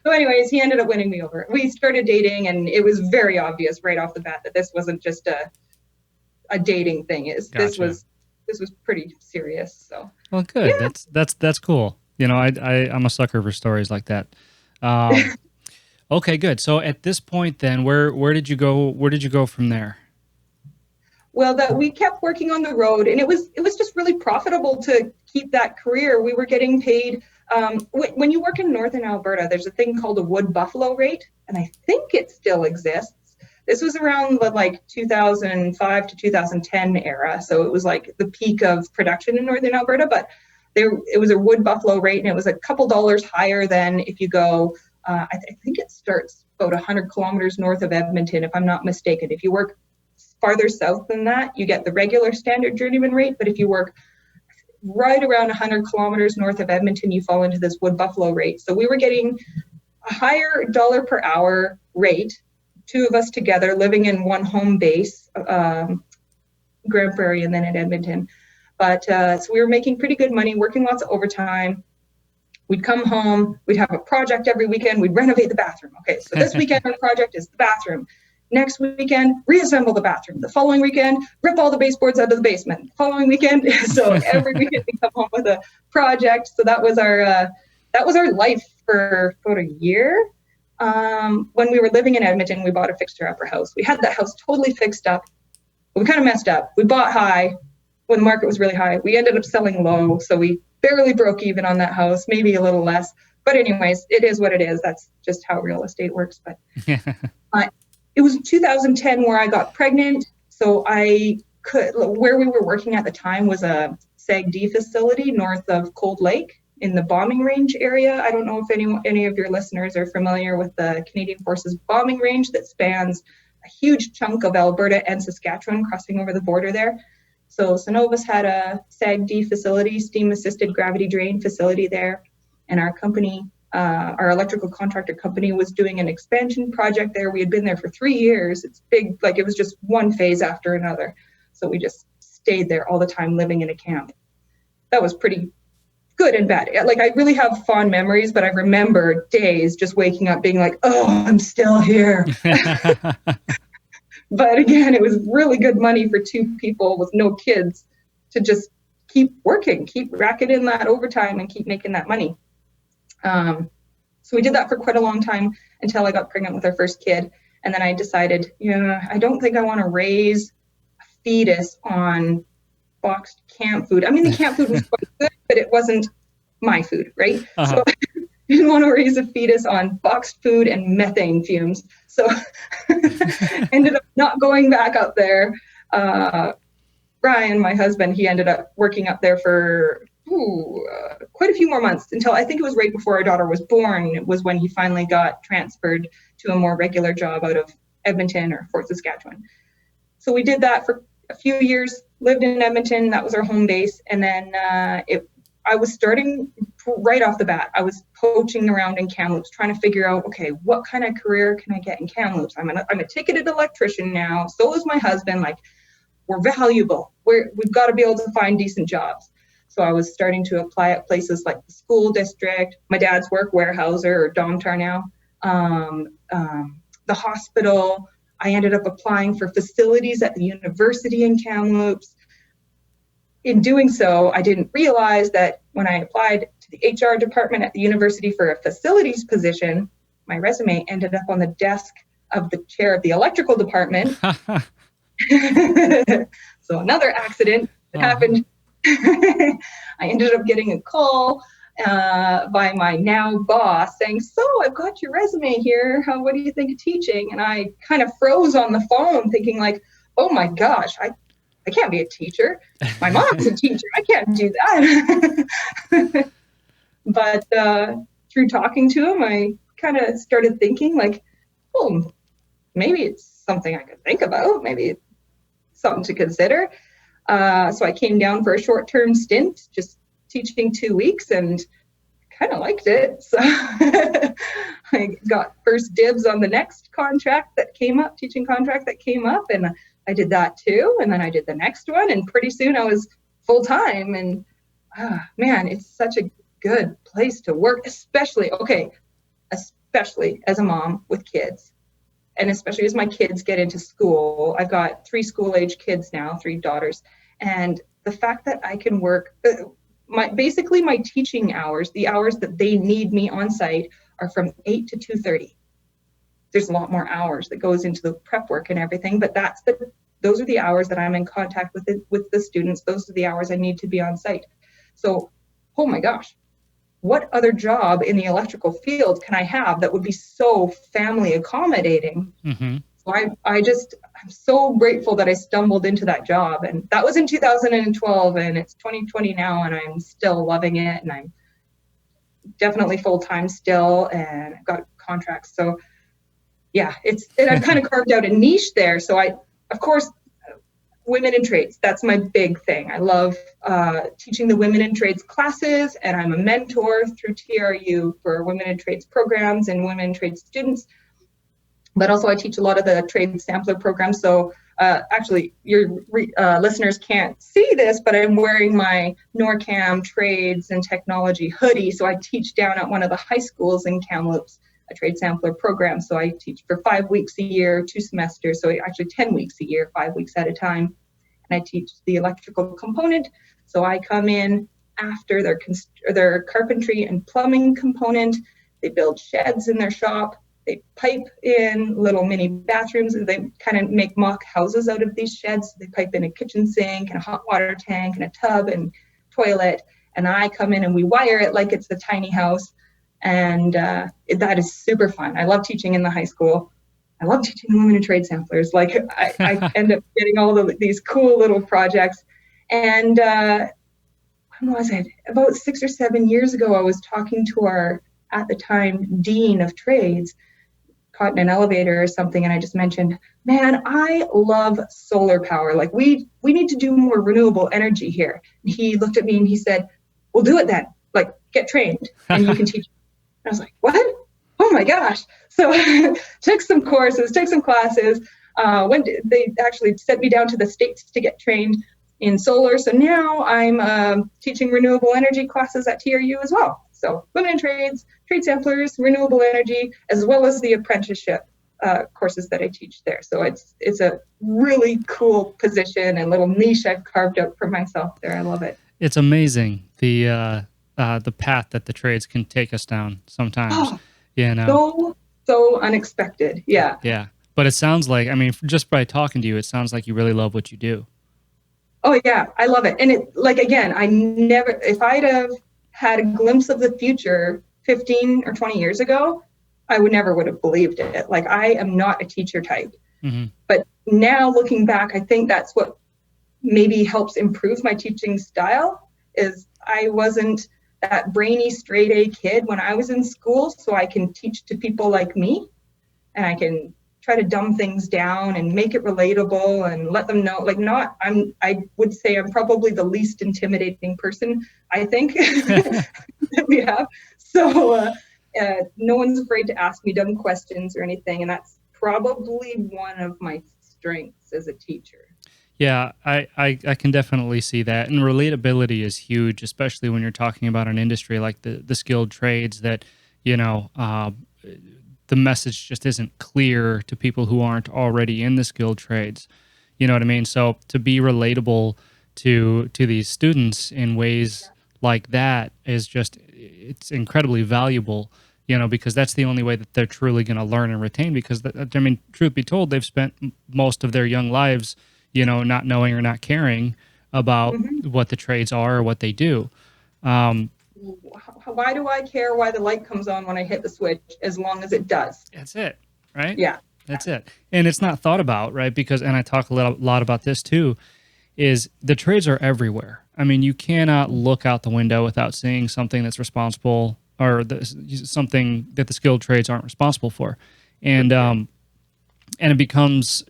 so anyways, he ended up winning me over. We started dating, and it was very obvious right off the bat that this wasn't just a dating thing. This was pretty serious. So, well, good. Yeah. That's cool. I'm a sucker for stories like that. Okay, good. So at this point, then, where did you go? Where did you go from there? Well, we kept working on the road, and it was just really profitable to keep that career. We were getting paid. When you work in northern Alberta, there's a thing called a wood buffalo rate, and I think it still exists. This was around the 2005 to 2010 era, so it was like the peak of production in northern Alberta. But it was a wood buffalo rate, and it was a couple dollars higher than if you go. I think it starts about 100 kilometers north of Edmonton, if I'm not mistaken. If you work farther south than that, you get the regular standard journeyman rate. But if you work right around 100 kilometers north of Edmonton, you fall into this wood buffalo rate. So we were getting a higher dollar per hour rate, two of us together, living in one home base, Grand Prairie and then in Edmonton. But so we were making pretty good money, working lots of overtime. We'd come home, we'd have a project every weekend, we'd renovate the bathroom. Okay, so this weekend our project is the bathroom. Next weekend, reassemble the bathroom. The following weekend, rip all the baseboards out of the basement. The following weekend, so every weekend we come home with a project. So that was our life for about a year. When we were living in Edmonton, we bought a fixer-upper house. We had that house totally fixed up, but we kind of messed up. We bought high when the market was really high. We ended up selling low, so we barely broke even on that house, maybe a little less. But anyways, it is what it is. That's just how real estate works. But it was 2010 where I got pregnant. So where we were working at the time was a SAG-D facility north of Cold Lake in the bombing range area. I don't know if any of your listeners are familiar with the Canadian Forces bombing range that spans a huge chunk of Alberta and Saskatchewan crossing over the border there. So Cenovus had a SAG-D facility, steam-assisted gravity drain facility there. And our company, our electrical contractor company, was doing an expansion project there. We had been there for 3 years. It's big, like it was just one phase after another. So we just stayed there all the time, living in a camp. That was pretty good and bad. Like, I really have fond memories, but I remember days just waking up being like, oh, I'm still here. But again, it was really good money for 2 people with no kids to just keep working, keep racking in that overtime and keep making that money. So we did that for quite a long time until I got pregnant with our first kid. And then I decided, I don't think I want to raise a fetus on boxed camp food. I mean, the camp food was quite good, but it wasn't my food, right? So I didn't want to raise a fetus on boxed food and methane fumes. So ended up not going back up there. Brian, my husband, he ended up working up there for quite a few more months until I think it was right before our daughter was born was when he finally got transferred to a more regular job out of Edmonton or Fort Saskatchewan. So we did that for a few years, lived in Edmonton. That was our home base. And then I was starting right off the bat. I was poaching around in Kamloops, trying to figure out, okay, what kind of career can I get in Kamloops? I'm a ticketed electrician now. So is my husband. Like, we're valuable. We've got to be able to find decent jobs. So I was starting to apply at places like the school district, my dad's work, Warehouser or Domtar now, the hospital. I ended up applying for facilities at the university in Kamloops. In doing so, I didn't realize that when I applied to the HR department at the university for a facilities position, my resume ended up on the desk of the chair of the electrical department. So another accident that happened. I ended up getting a call by my now boss saying, so I've got your resume here. What do you think of teaching? And I kind of froze on the phone thinking like, oh my gosh, I can't be a teacher. My mom's a teacher. I can't do that. But through talking to him, I kind of started thinking like, oh, maybe it's something I could think about. Maybe it's something to consider. So I came down for a short-term stint, just teaching 2 weeks, and kind of liked it. So I got first dibs on the next contract that came up, teaching contract that came up, and I did that too. And then I did the next one, and pretty soon I was full-time. And man, it's such a good place to work, especially as a mom with kids. And especially as my kids get into school. I've got 3 school-age kids now, 3 daughters. And the fact that I can work, my teaching hours, the hours that they need me on site, are from 8 to 2:30. There's a lot more hours that goes into the prep work and everything, but those are the hours that I'm in contact with the students. Those are the hours I need to be on site. So, oh my gosh, what other job in the electrical field can I have that would be so family accommodating? Mm-hmm. So I'm so grateful that I stumbled into that job. And that was in 2012, and it's 2020 now, and I'm still loving it. And I'm definitely full-time still, and I've got contracts. So yeah, I've kind of carved out a niche there. So of course, women in trades, that's my big thing. I love teaching the women in trades classes, and I'm a mentor through TRU for women in trades programs and women in trades students. But also I teach a lot of the trade sampler programs. So actually your listeners can't see this, but I'm wearing my NORCAM trades and technology hoodie. So I teach down at one of the high schools in Kamloops, a trade sampler program. So I teach for 5 weeks a year, 2 semesters. So actually 10 weeks a year, 5 weeks at a time. And I teach the electrical component. So I come in after their carpentry and plumbing component. They build sheds in their shop. They pipe in little mini bathrooms, and they kind of make mock houses out of these sheds. They pipe in a kitchen sink and a hot water tank and a tub and toilet. And I come in and we wire it like it's a tiny house. And that is super fun. I love teaching in the high school. I love teaching women in trade samplers. Like I end up getting all of these cool little projects. And when was it? About 6 or 7 years ago, I was talking to our, at the time, Dean of Trades, caught in an elevator or something, and I just mentioned, man, I love solar power. Like we need to do more renewable energy here. And he looked at me and he said, we'll do it then. Like, get trained and you can teach. I was like, what? Oh my gosh. So took some courses, took some classes. They actually sent me down to the States to get trained in solar. So now I'm teaching renewable energy classes at TRU as well. So women in trades, trade samplers, renewable energy, as well as the apprenticeship courses that I teach there. So it's a really cool position and little niche I've carved out for myself there. I love it. It's amazing the path that the trades can take us down sometimes. Oh, you know, so unexpected. Yeah. Yeah. But it sounds like, I mean, just by talking to you, it sounds like you really love what you do. Oh yeah, I love it. And it, like, again, if I'd have had a glimpse of the future 15 or 20 years ago, I would have believed it. Like, I am not a teacher type. Mm-hmm. But now looking back, I think that's what maybe helps improve my teaching style is I wasn't that brainy straight A kid when I was in school, so I can teach to people like me, and I can try to dumb things down and make it relatable and let them know, like, I would say I'm probably the least intimidating person, I think, that we have. So no one's afraid to ask me dumb questions or anything. And that's probably one of my strengths as a teacher. Yeah, I can definitely see that. And relatability is huge, especially when you're talking about an industry like the skilled trades that, you know, the message just isn't clear to people who aren't already in the skilled trades. You know what I mean? So to be relatable to these students in ways like that is just, it's incredibly valuable, you know, because that's the only way that they're truly going to learn and retain. Because, I mean, truth be told, they've spent most of their young lives, you know, not knowing or not caring about what the trades are or what they do. Why do I care why the light comes on when I hit the switch, as long as it does? That's it, right? Yeah. That's it. And it's not thought about, right? Because, and I talk a lot about this too, is the trades are everywhere. I mean, you cannot look out the window without seeing something that's responsible or something that the skilled trades aren't responsible for. And it becomes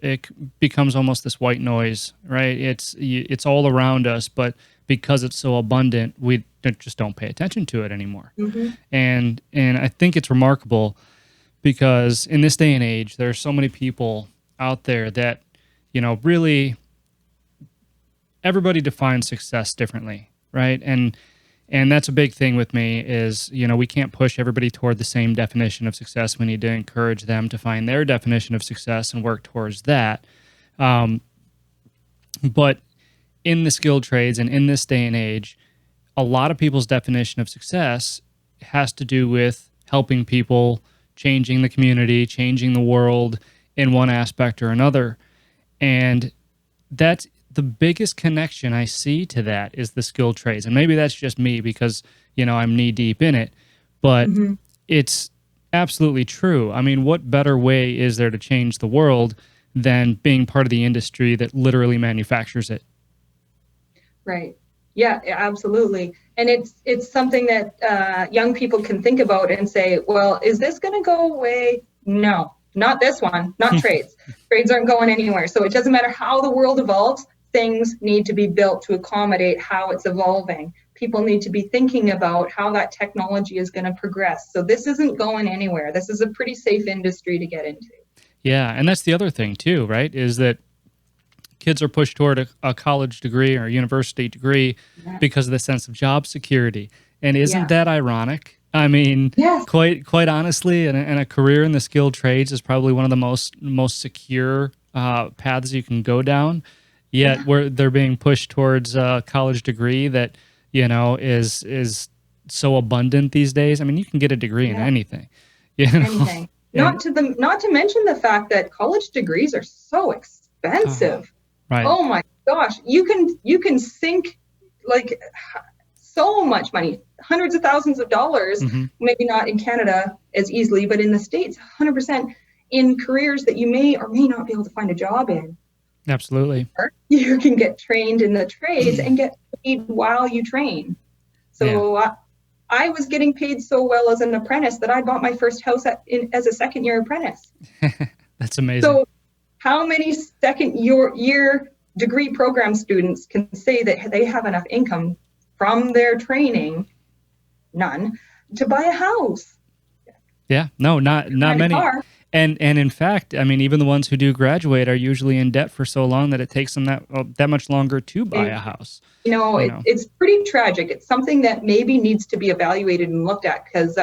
almost this white noise, right? It's all around us, but because it's so abundant, we just don't pay attention to it anymore. Mm-hmm. And I think it's remarkable because in this day and age, there are so many people out there that, you know, really everybody defines success differently, right? And that's a big thing with me is, you know, we can't push everybody toward the same definition of success. We need to encourage them to find their definition of success and work towards that. But in the skilled trades and in this day and age, a lot of people's definition of success has to do with helping people, changing the community, changing the world in one aspect or another. And that's the biggest connection I see to that is the skilled trades. And maybe that's just me because, you know, I'm knee deep in it, but it's absolutely true. I mean, what better way is there to change the world than being part of the industry that literally manufactures it? Right. Yeah, absolutely. And it's something that young people can think about and say, well, is this going to go away? No, not this one, not trades. Trades aren't going anywhere. So it doesn't matter how the world evolves. Things need to be built to accommodate how it's evolving. People need to be thinking about how that technology is going to progress. So this isn't going anywhere. This is a pretty safe industry to get into. Yeah, and that's the other thing too, right? Is that kids are pushed toward a college degree or a university degree because of the sense of job security. And isn't that ironic? I mean, quite honestly, and a career in the skilled trades is probably one of the most secure paths you can go down. Yet they're being pushed towards a college degree that, you know, is so abundant these days. I mean, you can get a degree in anything. You know? Anything. Not to mention the fact that college degrees are so expensive. Right. Oh my gosh, you can sink like so much money, hundreds of thousands of dollars, maybe not in Canada as easily, but in the States, 100% in careers that you may or may not be able to find a job in. Absolutely. Or you can get trained in the trades and get paid while you train. So I was getting paid so well as an apprentice that I bought my first house as a second-year apprentice. That's amazing. So how many second-year degree program students can say that they have enough income from their training, none, to buy a house? Yeah, no, not many. And in fact, I mean, even the ones who do graduate are usually in debt for so long that it takes them that much longer to buy a house. It's pretty tragic. It's something that maybe needs to be evaluated and looked at, because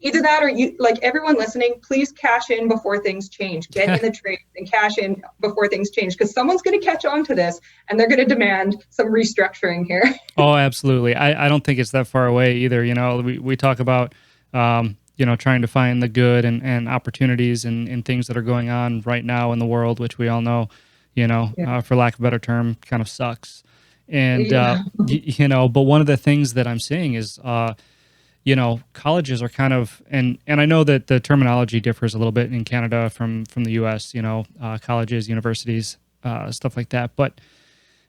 either that or you, like everyone listening, please cash in before things change. Get in the trade and cash in before things change, because someone's going to catch on to this and they're going to demand some restructuring here. Oh, absolutely. I don't think it's that far away either. We talk about, trying to find the good and opportunities and things that are going on right now in the world, which we all know, for lack of a better term, kind of sucks. And, but one of the things that I'm seeing is, colleges are kind of, and I know that the terminology differs a little bit in Canada from the US, colleges, universities, stuff like that. But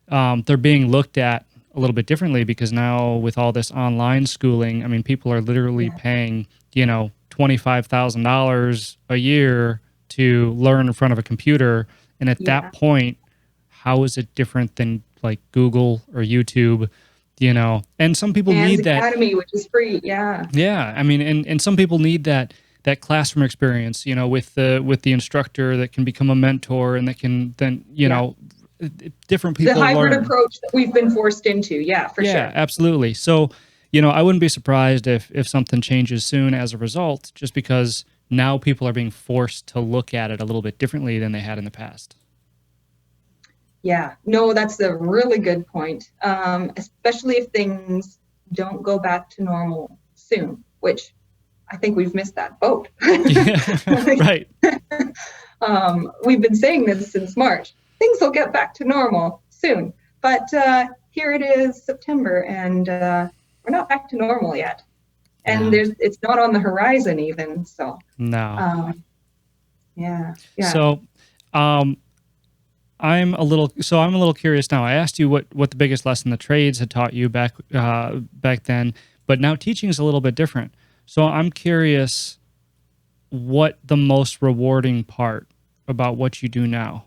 they're being looked at a little bit differently, because now with all this online schooling, I mean, people are literally paying, $25,000 a year to learn in front of a computer. And at that point, how is it different than like Google or YouTube? And some people need that Academy, which is free. Yeah. I mean, and some people need that classroom experience, with the instructor that can become a mentor and that can then, different people the hybrid learn. Approach that we've been forced into. For sure. Yeah, absolutely. So, I wouldn't be surprised if something changes soon as a result, just because now people are being forced to look at it a little bit differently than they had in the past. Yeah, no, that's a really good point, especially if things don't go back to normal soon, which I think we've missed that boat. Right. We've been saying this since March. Things will get back to normal soon. But here it is, September, and we're not back to normal yet. And it's not on the horizon even. So no. Yeah. So I'm a little curious now. I asked you what the biggest lesson the trades had taught you back then, but now teaching is a little bit different. So I'm curious what the most rewarding part about what you do now.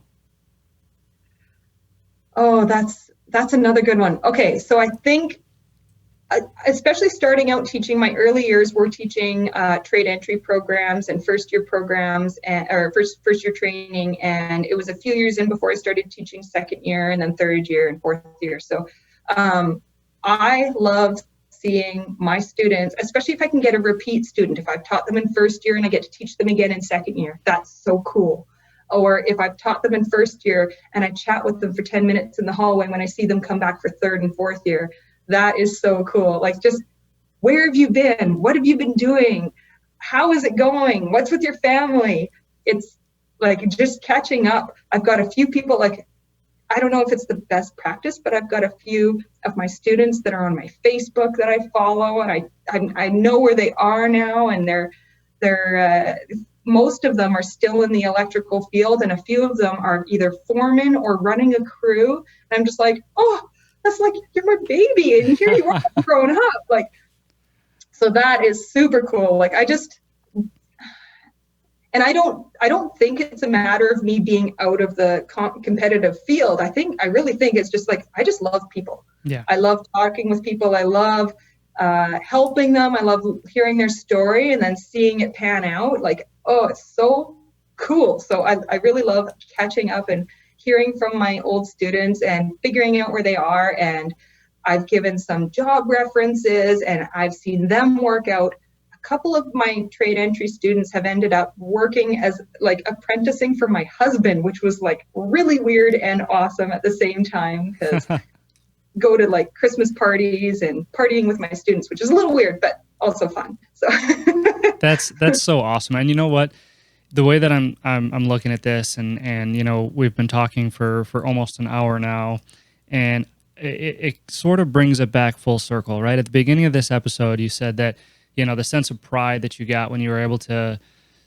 Oh, that's another good one. Okay, so I think, especially starting out teaching, my early years were teaching trade entry programs and first year programs, or first year training, and it was a few years in before I started teaching second year and then third year and fourth year. So I love seeing my students, especially if I can get a repeat student. If I've taught them in first year and I get to teach them again in second year, that's so cool. Or if I've taught them in first year and I chat with them for 10 minutes in the hallway when I see them come back for third and fourth year, that is so cool. Like, just, where have you been? What have you been doing? How is it going? What's with your family? It's like just catching up. I've got a few people, like, I don't know if it's the best practice, but I've got a few of my students that are on my Facebook that I follow, and I know where they are now, and they're most of them are still in the electrical field, and a few of them are either foreman or running a crew. And I'm just like, oh, that's like, you're my baby, and here you are growing up. Like, so that is super cool. Like, and I don't think it's a matter of me being out of the competitive field. I really think it's just like, I just love people. Yeah. I love talking with people. I love helping them. I love hearing their story and then seeing it pan out. Like, oh, it's so cool. So I really love catching up and hearing from my old students and figuring out where they are. And I've given some job references and I've seen them work out. A couple of my trade entry students have ended up working as like apprenticing for my husband, which was like really weird and awesome at the same time, because go to like Christmas parties and partying with my students, which is a little weird, but also fun. So that's so awesome. And you know what? The way that I'm looking at this, and we've been talking for almost an hour now, and it sort of brings it back full circle, right? At the beginning of this episode, you said that, the sense of pride that you got when you were able to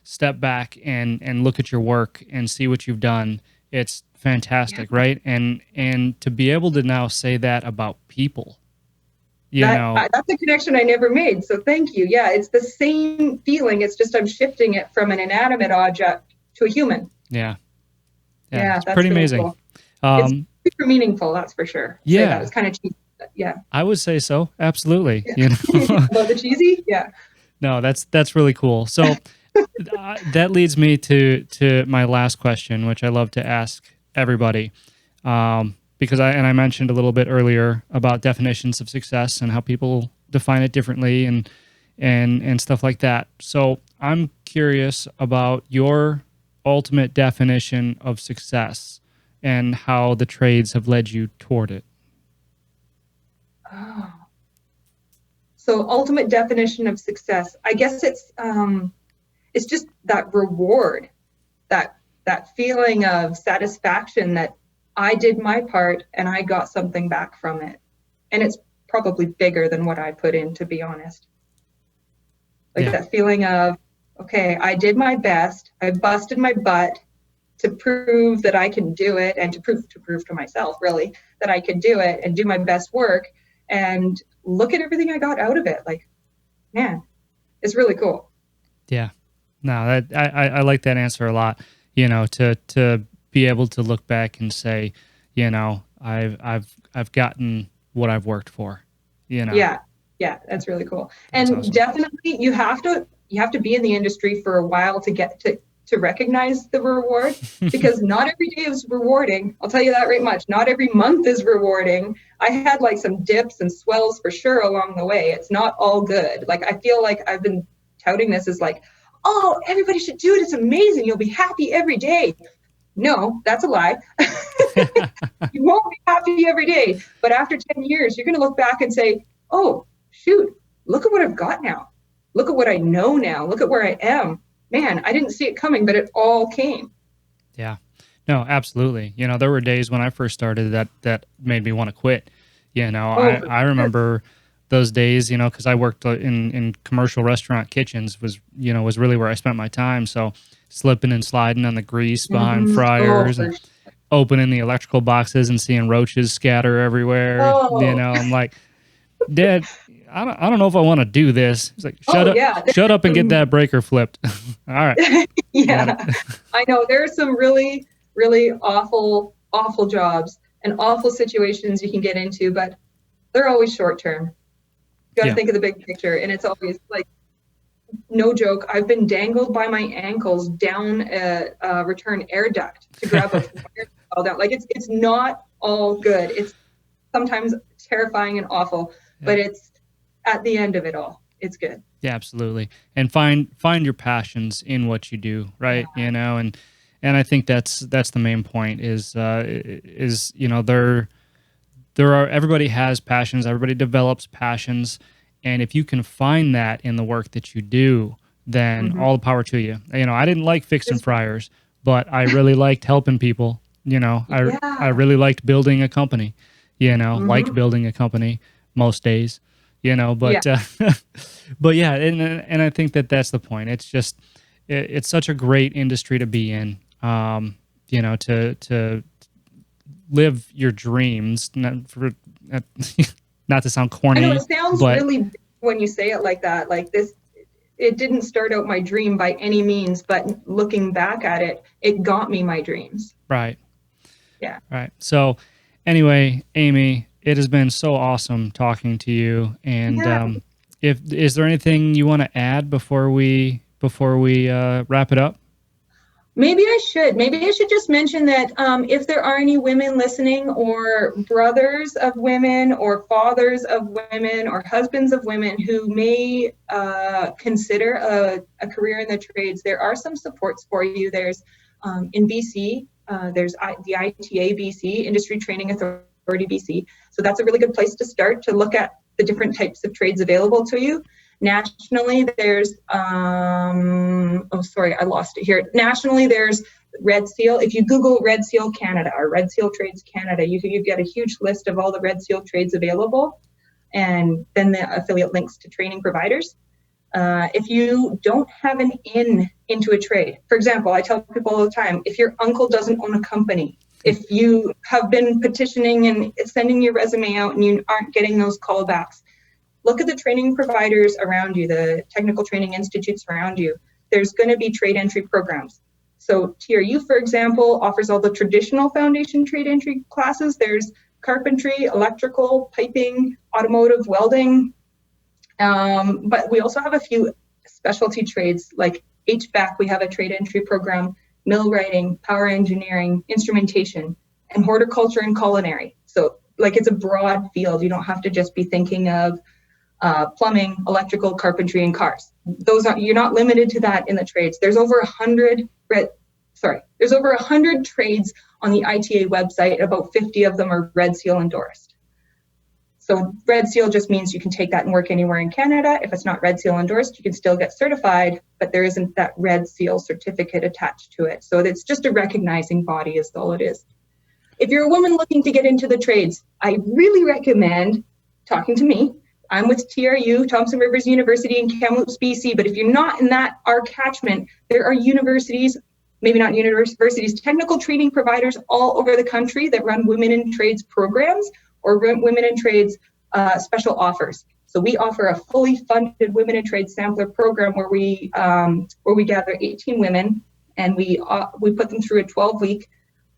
step back and look at your work and see what you've done. It's fantastic, right? And to be able to now say that about people, that's a connection I never made. So thank you. Yeah, it's the same feeling. It's just I'm shifting it from an inanimate object to a human. Yeah, it's that's pretty really amazing. Cool. It's super meaningful, that's for sure. Yeah, so that was kind of cheesy. Yeah, I would say so. Absolutely. Yeah. About the cheesy? Yeah. No, that's really cool. So that leads me to my last question, which I love to ask everybody. Because I mentioned a little bit earlier about definitions of success and how people define it differently and stuff like that. So I'm curious about your ultimate definition of success and how the trades have led you toward it. Oh. So ultimate definition of success, I guess it's just that reward, that feeling of satisfaction that I did my part and I got something back from it. And it's probably bigger than what I put in, to be honest. That feeling of, okay, I did my best. I busted my butt to prove that I can do it and to prove to myself, really, that I could do it and do my best work. And look at everything I got out of it. Man, it's really cool. Yeah. No, I like that answer a lot. To be able to look back and say, I've gotten what I've worked for. Yeah, that's really cool. And awesome. Definitely, you have to be in the industry for a while to get to recognize the reward, because not every day is rewarding. I'll tell you that right much. Not every month is rewarding. I had some dips and swells for sure along the way. It's not all good. I feel like I've been touting this as oh, everybody should do it. It's amazing. You'll be happy every day. No, that's a lie. You won't be happy every day. But after 10 years, you're going to look back and say, oh, shoot, look at what I've got now. Look at what I know now. Look at where I am. Man, I didn't see it coming, but it all came. Yeah, no, absolutely. There were days when I first started that made me want to quit. I remember those days, because I worked in commercial restaurant kitchens was really where I spent my time. So slipping and sliding on the grease behind fryers and opening the electrical boxes and seeing roaches scatter everywhere. I'm like, Dad, I don't know if I want to do this. He's like, shut up and get that breaker flipped. All right. Yeah, I know there are some really, really awful jobs and awful situations you can get into, but they're always short term. You got to think of the big picture. And it's always no joke, I've been dangled by my ankles down a return air duct to grab a fire fall down. It's not all good. It's sometimes terrifying and awful, but it's at the end of it all, it's good. Yeah, absolutely. And find your passions in what you do, right? Yeah. And I think that's the main point is there are, everybody has passions, everybody develops passions. And if you can find that in the work that you do, then all the power to you. I didn't like fixing fryers, but I really liked helping people. I really liked building a company, liked building a company most days, but, but yeah. And I think that's the point. It's just, it's such a great industry to be in, to live your dreams, not to sound corny. I know it sounds really big when you say it like that. It didn't start out my dream by any means, but looking back at it, it got me my dreams. Right. Yeah. Right. So anyway, Amie, it has been so awesome talking to you. And is there anything you want to add before we wrap it up? Maybe I should just mention that if there are any women listening, or brothers of women, or fathers of women, or husbands of women who may consider a career in the trades, there are some supports for you. There's in BC, there's the ITA BC, Industry Training Authority BC. So that's a really good place to start to look at the different types of trades available to you. Nationally, there's Nationally, there's Red Seal. If you Google Red Seal Canada or Red Seal Trades Canada, you get a huge list of all the Red Seal trades available, and then the affiliate links to training providers. If you don't have an into a trade, for example, I tell people all the time, if your uncle doesn't own a company, if you have been petitioning and sending your resume out and you aren't getting those callbacks, look at the training providers around you, the technical training institutes around you. There's going to be trade entry programs. So TRU, for example, offers all the traditional foundation trade entry classes. There's carpentry, electrical, piping, automotive, welding. But we also have a few specialty trades like HVAC. We have a trade entry program, millwrighting, power engineering, instrumentation, and horticulture and culinary. So like it's a broad field. You don't have to just be thinking of plumbing, electrical, carpentry, and cars. You're not limited to that in the trades. There's over 100 trades on the ITA website. About 50 of them are Red Seal endorsed. So Red Seal just means you can take that and work anywhere in Canada. If it's not Red Seal endorsed, you can still get certified, but there isn't that Red Seal certificate attached to it. So it's just a recognizing body is all it is. If you're a woman looking to get into the trades, I really recommend talking to me. I'm with TRU, Thompson River University in Kamloops, BC, but if you're not in our catchment, there are universities, maybe not universities, technical training providers all over the country that run women in trades programs or women in trades special offers. So we offer a fully funded women in trades sampler program where we gather 18 women and we put them through a 12-week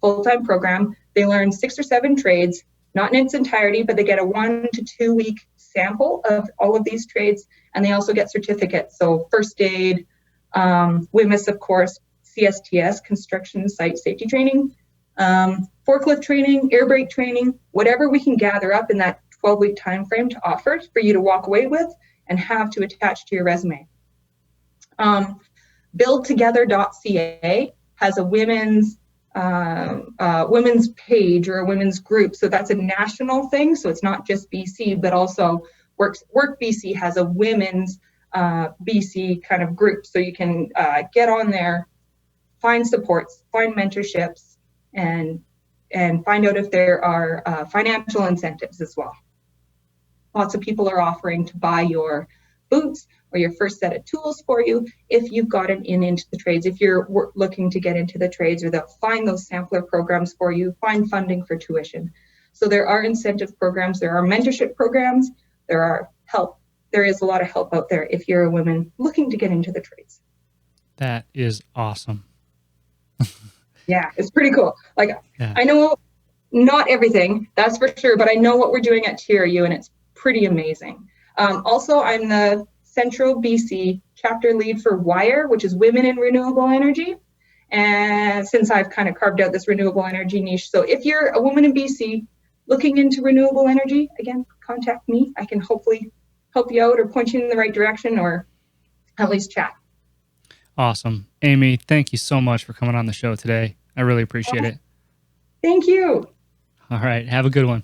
full-time program. They learn 6 or 7 trades, not in its entirety, but they get a 1 to 2 week sample of all of these trades, and they also get certificates. So first aid, WMIS, of course, CSTS, construction site safety training, forklift training, air brake training, whatever we can gather up in that 12-week time frame to offer for you to walk away with and have to attach to your resume. Buildtogether.ca has a women's page or a women's group. So that's a national thing. So it's not just BC, but also Work BC has a women's BC kind of group. So you can get on there, find supports, find mentorships, and find out if there are financial incentives as well. Lots of people are offering to buy your boots or your first set of tools for you if you've got an into the trades. If you're looking to get into the trades, or they'll find those sampler programs for you, find funding for tuition. So there are incentive programs, there are mentorship programs, there is a lot of help out there if you're a woman looking to get into the trades. That is awesome. Yeah, it's pretty cool. I know not everything, that's for sure, but I know what we're doing at TRU and it's pretty amazing. Also, I'm the Central BC chapter lead for WIRE, which is Women in Renewable Energy. And since I've kind of carved out this renewable energy niche, so if you're a woman in BC looking into renewable energy, again, contact me. I can hopefully help you out or point you in the right direction or at least chat. Awesome. Amie, thank you so much for coming on the show today. I really appreciate it. Thank you. All right. Have a good one.